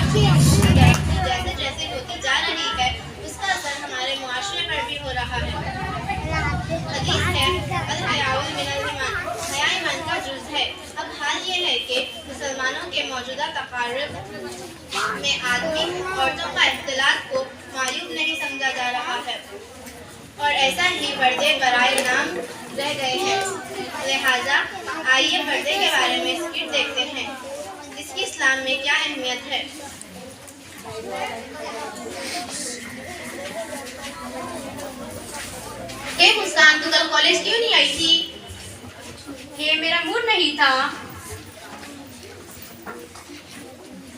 जैसे जैसे होती जा रही है उसका असर हमारे मुआशरे पर भी हो रहा है। हदीस है, अल हयाउल मिनल ईमान, हया ईमान का जुज़ है। अब हाल ये है कि मुसलमानों के मौजूदा तकारुब में आदमी औरतों का इख्तिलात को मायूब नहीं समझा जा रहा है और ऐसा ही पर्दे बराए नाम रह गए हैं। लिहाजा आइए पर्दे के बारे में स्किट देखते हैं, इसकी इस्लाम में क्या अहमियत है। मुस्कान, तू कल कॉलेज क्यों नहीं आई थी? मेरा मूड नहीं था।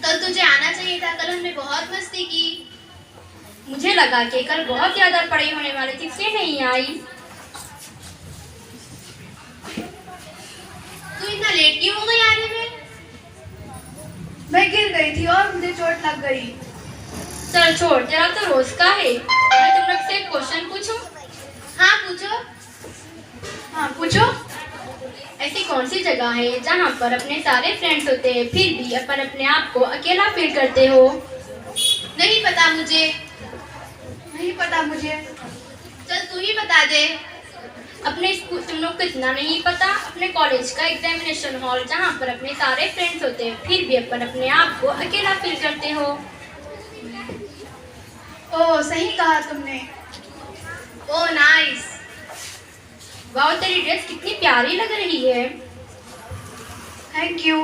कल तुझे आना चाहिए था, कल हमने बहुत मस्ती की। मुझे लगा कि कल बहुत ज्यादा पढ़ाई होने वाली थी, इसलिए नहीं आई। तू इतना लेट क्यों हो गई आने में? मैं गिर गई थी और मुझे चोट लग गई। चल छोड़, तेरा तो रोज का है। मैं तुम लोग से एक क्वेश्चन पूछूं? हाँ पूछो। हाँ पूछो। ऐसी कौन सी जगह है जहाँ पर अपने सारे फ्रेंड्स होते हैं फिर भी अपन अपने आप को अकेला फील करते हो? नहीं पता मुझे। नहीं पता मुझे। चल तू ही बता दे। अपने स्कूल, तुम लोग को इतना नहीं पता? अपने कॉलेज का एग्जामिनेशन हॉल जहाँ पर अपने सारे फ्रेंड्स होते हैं फिर भी अपन अपने आप को अकेला फील करते हो। ओह सही कहा तुमने। Oh nice. वाह, तेरी ड्रेस कितनी प्यारी लग रही है। Thank you.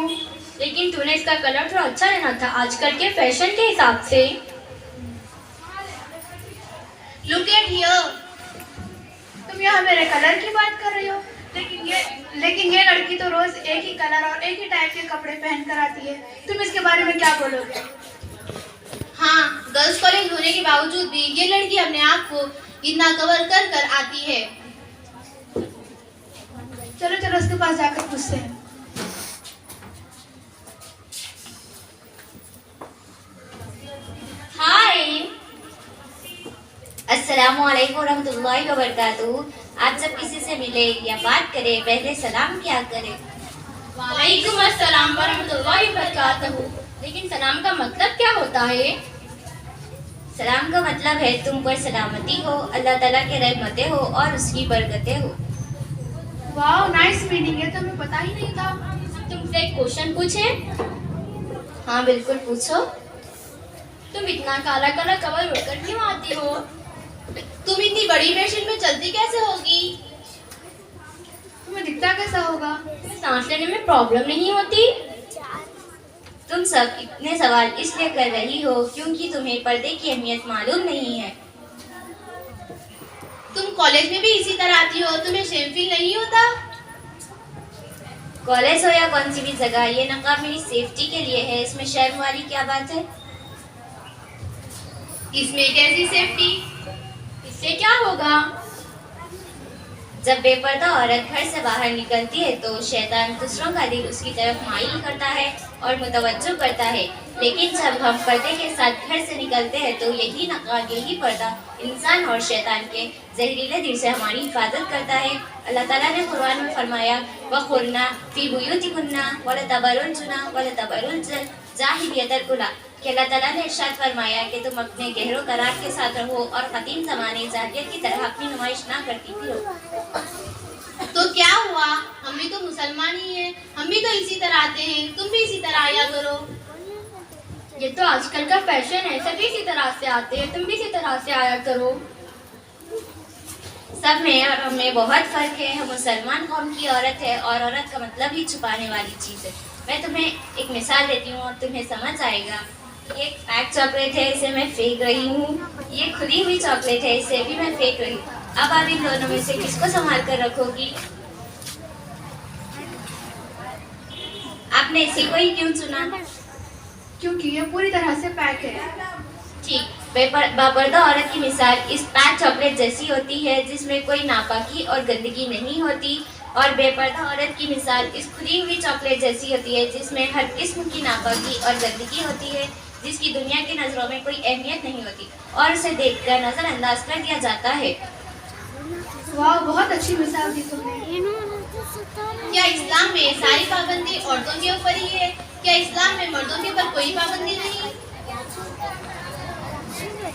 लेकिन तूने इसका कलर थोड़ा अच्छा लेना था आजकल के फैशन के हिसाब से। Look at here. तुम यहाँ मेरे कलर की बात कर रही हो, लेकिन ये लड़की तो रोज एक ही कलर और एक ही टाइप के कपड़े पहन कर आती है। तुम इसके बारे में क्या बोलोगे? हाँ, गर्ल्स कॉलेज होने के बावजूद भी ये लड़की अपने आप को इतना कवर कर कर आती है। चलो चलो उसके पास जाकर पूछते हैं। हाय। अस्सलामुअलैकुम रहमतुल्लाहि व बरकातुहू। आप जब किसी से मिले या बात करें पहले सलाम क्या करें? वालेकुम अस्सलाम व रहमतुल्लाहि व बरकातहू। लेकिन सलाम का मतलब क्या होता है? सलाम का मतलब है तुम पर सलामती हो, अल्लाह ताला के रहमतें हो और उसकी बरकतें हो। वाह नाइस मीनिंग है, तो हमें पता ही नहीं था। तुमसे एक क्वेश्चन पूछे? हाँ बिल्कुल पूछो। तुम इतना काला काला कवर उड़कर क्यों आती हो? तुम इतनी बड़ी मशीन में चलती कैसे होगी? तुम्हें दिखता कैसा होगा? तुम्हें सांस लेने में प्रॉब्लम नहीं होती? तुम सब इतने सवाल इसलिए कर रही हो क्योंकि तुम्हें पर्दे की अहमियत मालूम नहीं है। तुम कॉलेज में भी इसी तरह आती हो, तुम्हें शेम फील नहीं होता? कॉलेज हो या कौन सी भी जगह, ये नकाब मेरी सेफ्टी के लिए है, इसमें शर्म वाली क्या बात है? इसमें कैसी सेफ्टी? इससे क्या होगा? जब बेपर्दा औरत घर से बाहर निकलती है तो शैतान दूसरों का दिल उसकी तरफ माइल करता है और मुतवज्जो करता है। लेकिन जब हम पर्दे के साथ घर से निकलते हैं तो यही नकाब, यही पर्दा इंसान और शैतान के जहरीले दिल से हमारी हिफाजत करता है। अल्लाह ताला ने कुरान में फरमाया, वक़ुरना फी बुयूतिकुन्ना वला तबरुजना वला तबरुजल जाहिलियतल उला, कि अल्लाह ताला ने इरशाद फरमाया कि तुम अपने गहरों करार के साथ रहो और कदीम ज़माने जाहिलियत की तरह अपनी नुमाइश ना करती फिरो। तो क्या हुआ, हम भी तो मुसलमान ही हैं, हम भी तो इसी तरह आते हैं, तुम भी इसी तरह आया करो। ये तो आजकल का फैशन है, सभी इसी तरह से आते हैं, तुम भी इसी तरह से आया करो। सब में और हमें बहुत फर्क है। हम मुसलमान कौम की औरत है और औरत का मतलब ही छुपाने वाली चीज़ है। मैं तुम्हें एक मिसाल देती हूँ और तुम्हें समझ आएगा। ये एक पैक चॉकलेट है, इसे मैं फेंक रही हूँ। ये खुली हुई चॉकलेट है, इसे भी मैं फेंक रही हूँ। अब आप इन दोनों में से किसको संभाल कर रखोगी? आपने इसी को ही क्यों चुना? क्योंकि ये पूरी तरह से पैक है। ठीक, बापर्दा औरत की मिसाल इस पैक चॉकलेट जैसी होती है जिसमें कोई नापाकी और गंदगी नहीं होती, और बेपर्दा औरत की मिसाल इस खुली हुई चॉकलेट जैसी होती है जिसमें हर किस्म की नापाकी और गंदगी होती है, जिसकी दुनिया की नज़रों में कोई अहमियत नहीं होती और उसे देखकर नज़रअंदाज कर दिया जाता है। वाह बहुत अच्छी मिसाल दी तुमने। क्या इस्लाम में सारी पाबंदी औरतों के ऊपर ही है? क्या इस्लाम में मर्दों के ऊपर कोई पाबंदी नहीं?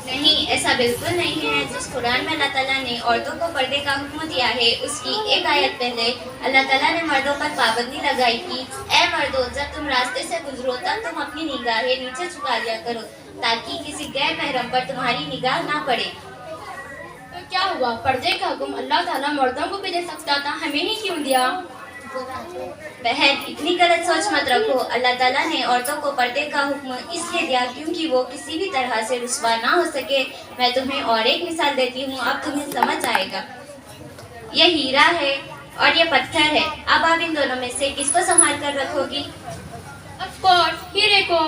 नहीं, ऐसा बिल्कुल नहीं है। जिस कुरान में अल्लाह ताला ने औरतों को पर्दे का हुक्म दिया है, उसकी एक आयत पहले अल्लाह ताला ने मर्दों पर पाबंदी लगाई कि ए मर्दों, जब तुम रास्ते से गुजरो तब तुम अपनी निगाहें नीचे झुका लिया करो ताकि किसी गैर महरम पर तुम्हारी निगाह ना पड़े। तो क्या हुआ, पर्दे का हुक्म अल्लाह ताला मर्दों को भी दे सकता था, हमें ही क्यों दिया? बहन, इतनी गलत सोच मत रखो। अल्लाह ताला ने औरतों को पर्दे का हुक्म इसलिए दिया क्योंकि वो किसी भी तरह से रुस्वा ना हो सके। मैं तुम्हें और एक मिसाल देती हूँ, अब तुम्हें समझ आएगा। ये हीरा है और ये पत्थर है। अब आप इन दोनों में से किसको संभाल कर रखोगी? ऑफ कोर्स हीरे को।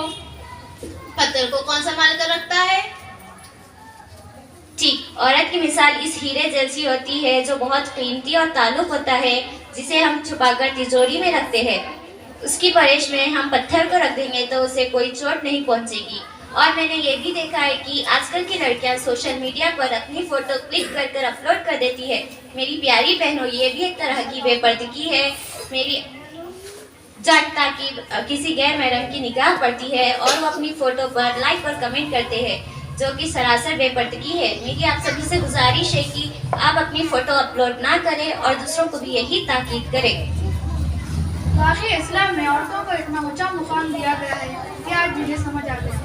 पत्थर को कौन संभाल कर रखता है? ठीक, औरत की मिसाल इस हीरे जैसी होती है जो बहुत कीमती और ताल्लुक होता है, जिसे हम छुपाकर तिजोरी में रखते हैं। उसकी परेश में हम पत्थर को रख देंगे तो उसे कोई चोट नहीं पहुंचेगी। और मैंने ये भी देखा है कि आजकल की लड़कियां सोशल मीडिया पर अपनी फोटो क्लिक कर कर अपलोड कर देती है। मेरी प्यारी बहनों, ये भी एक तरह की बेपर्दगी है मेरी, जब ताकि किसी गैर महरम की निगाह पड़ती है और वो अपनी फोटो पर लाइक और कमेंट करते हैं, जो कि सरासर बेपर्दगी है। मेरी आप सभी से गुजारिश है कि आप अपनी फोटो अपलोड ना करें और दूसरों को भी यही ताकीद करें। वाकई इस्लाम में औरतों को इतना ऊंचा मुकाम दिया गया है कि आज मुझे समझ आ गया।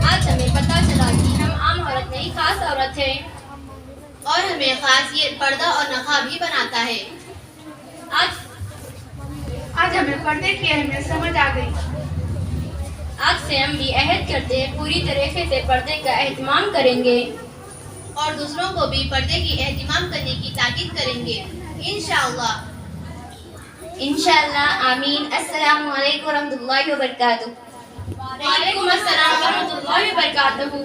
आज हमें पता चला कि हम आम औरत नहीं, खास औरत है। और हमें खास ये पर्दा और नकाब भी बनाता है। आज हमें पर्दे की अहमियत समझ आ गई। आज से हम भी अहद करते हैं पूरी तरीके से पर्दे का एहतमाम करेंगे और दूसरों को भी पर्दे की एहतिमाम करने की ताकीद करेंगे, इंशाअल्लाह। इंशाअल्लाह, आमीन। अस्सलामु अलैकुम रहमतुल्लाहि व बरकातुहू। वालेकुम अस्सलाम व रहमतुल्लाहि व बरकातहू।